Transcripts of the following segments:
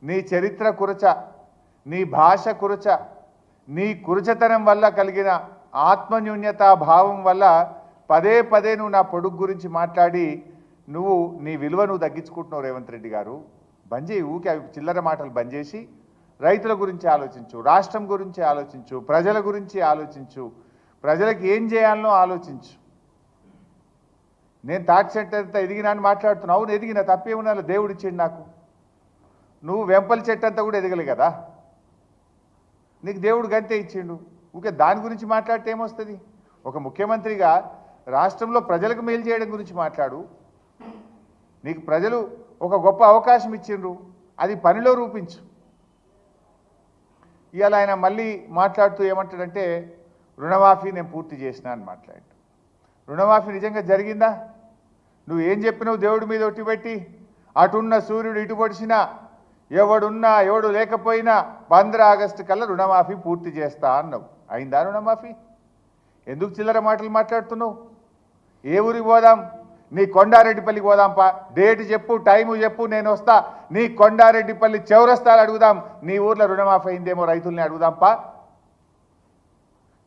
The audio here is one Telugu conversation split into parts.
నీ చరిత్ర కురచ, నీ భాష కురచ, నీ కురచతనం వల్ల కలిగిన ఆత్మన్యూన్యతా భావం వల్ల పదే పదే నువ్వు నా పొడుగు గురించి మాట్లాడి నువ్వు నీ విలువ నువ్వు తగ్గించుకుంటున్నావు. రేవంత్ రెడ్డి గారు బంద్ చేయి, ఊకే అవి చిల్లర మాటలు బంద్ చేసి రైతుల గురించి ఆలోచించు, రాష్ట్రం గురించి ఆలోచించు, ప్రజల గురించి ఆలోచించు, ప్రజలకు ఏం చేయాలనో ఆలోచించు. నేను తాటి చెట్టు అంతా ఎదిగినా అని మాట్లాడుతున్నావు. అవును ఎదిగిన, తప్పేమన్నా, దేవుడు ఇచ్చిండు నాకు. నువ్వు వెంపల చెట్టు అంతా కూడా ఎదగలే కదా, నీకు దేవుడు గంతే ఇచ్చిండు. ఊకే దాని గురించి మాట్లాడితే ఏమొస్తుంది? ఒక ముఖ్యమంత్రిగా రాష్ట్రంలో ప్రజలకు మేలు చేయడం గురించి మాట్లాడు. నీకు ప్రజలు ఒక గొప్ప అవకాశం ఇచ్చిండ్రు, అది పనిలో రూపించు. ఇవాళ ఆయన మళ్ళీ మాట్లాడుతూ ఏమంటాడంటే రుణమాఫీ నేను పూర్తి చేసినా అని మాట్లాడు. రుణమాఫీ నిజంగా జరిగిందా? నువ్వు ఏం చెప్పినావు? దేవుడి మీద ఒట్టి పెట్టి అటున్న సూర్యుడు ఇటు పొడిచినా, ఎవడున్నా ఎవడు లేకపోయినా 15 ఆగస్టు కల్లా రుణమాఫీ పూర్తి చేస్తా అన్నావు. అయిందా రుణమాఫీ? ఎందుకు చిల్లర మాటలు మాట్లాడుతున్నావు? ఏ ఊరికి పోదాం? నీ కొండారెడ్డిపల్లికి పోదాంపా, డేట్ చెప్పు, టైము చెప్పు, నేను వస్తా. నీ కొండారెడ్డిపల్లి చౌరస్తాలు అడుగుదాం, నీ ఊర్లో రుణమాఫీ అయిందేమో రైతుల్ని అడుగుదాంపా.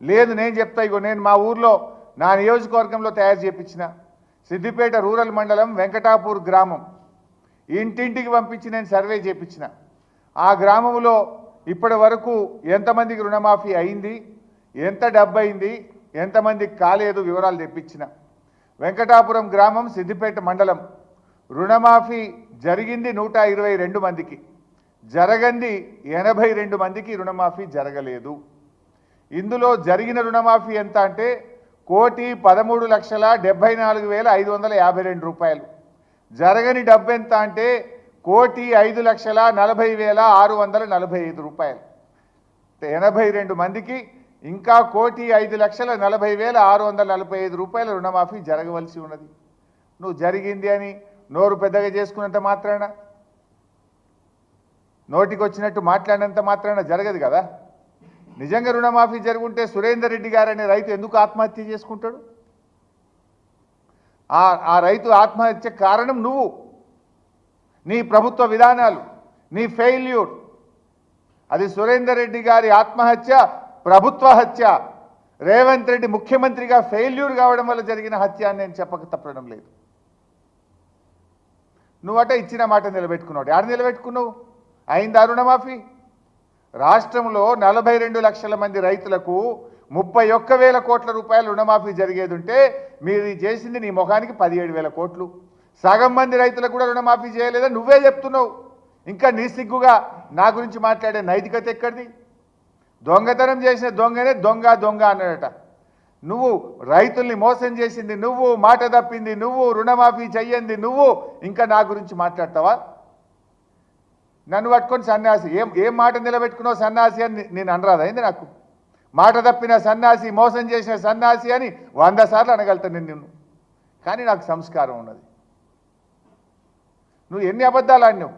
లేదు నేను చెప్తా, ఇగో నేను మా ఊర్లో నా నియోజకవర్గంలో తయారు చేయించిన సిద్దిపేట రూరల్ మండలం వెంకటాపూర్ గ్రామం ఇంటింటికి పంపించి నేను సర్వే చేయించిన. ఆ గ్రామంలో ఇప్పటి వరకు ఎంతమందికి రుణమాఫీ అయింది, ఎంత డబ్బు అయింది, ఎంతమందికి కాలేదు వివరాలు తెప్పించిన. వెంకటాపురం గ్రామం సిద్దిపేట మండలం రుణమాఫీ జరిగింది 122 మందికి, జరగంది 82 మందికి రుణమాఫీ జరగలేదు. ఇందులో జరిగిన రుణమాఫీ ఎంత అంటే 1,13,74,552 రూపాయలు. జరగని డబ్బు ఎంత అంటే 1,05,40,645 రూపాయలు. 82 మందికి ఇంకా 1,05,40,645 రూపాయల రుణమాఫీ జరగవలసి ఉన్నది. నువ్వు జరిగింది అని నోరు పెద్దగా చేసుకున్నంత మాత్రాన, నోటికి వచ్చినట్టు మాట్లాడినంత మాత్రాన జరగదు కదా. నిజంగా రుణమాఫీ జరుగుంటే సురేందర్ రెడ్డి గారు అనే రైతు ఎందుకు ఆత్మహత్య చేసుకుంటాడు? ఆ రైతు ఆత్మహత్య కారణం నువ్వు, నీ ప్రభుత్వ విధానాలు, నీ ఫెయిల్యూర్. అది సురేందర్ రెడ్డి గారి ఆత్మహత్య ప్రభుత్వ హత్య. రేవంత్ రెడ్డి ముఖ్యమంత్రిగా ఫెయిల్యూర్ కావడం వల్ల జరిగిన హత్య అని నేను చెప్పక తప్పడం లేదు. నువ్వట ఇచ్చిన మాట నిలబెట్టుకున్నావు. యాడ నిలబెట్టుకున్నావు? అయిందా రుణమాఫీ? రాష్ట్రంలో 42 లక్షల మంది రైతులకు 31,000 కోట్ల రూపాయల రుణమాఫీ జరిగేది ఉంటే మీరు చేసింది నీ ముఖానికి 17,000 కోట్లు. సగం మంది రైతులకు కూడా రుణమాఫీ చేయలేదని నువ్వే చెప్తున్నావు. ఇంకా నీ సిగ్గుగా నా గురించి మాట్లాడే నైతికత ఎక్కడిది? దొంగతనం చేసిన దొంగనే దొంగ దొంగ అన్నాడట. నువ్వు రైతుల్ని మోసం చేసింది నువ్వు, మాట తప్పింది నువ్వు, రుణమాఫీ చెయ్యంది నువ్వు, ఇంకా నా గురించి మాట్లాడతావా? నన్ను పట్టుకొని సన్యాసి, ఏం మాట నిలబెట్టుకున్నావు సన్యాసి అని నేను అనరాదైంది. నాకు మాట తప్పిన సన్యాసి, మోసం చేసిన సన్యాసి అని 100 సార్లు అనగలుగుతాను నిన్ను. కానీ నాకు సంస్కారం ఉన్నది. నువ్వు ఎన్ని అబద్ధాలు ఆడినావు?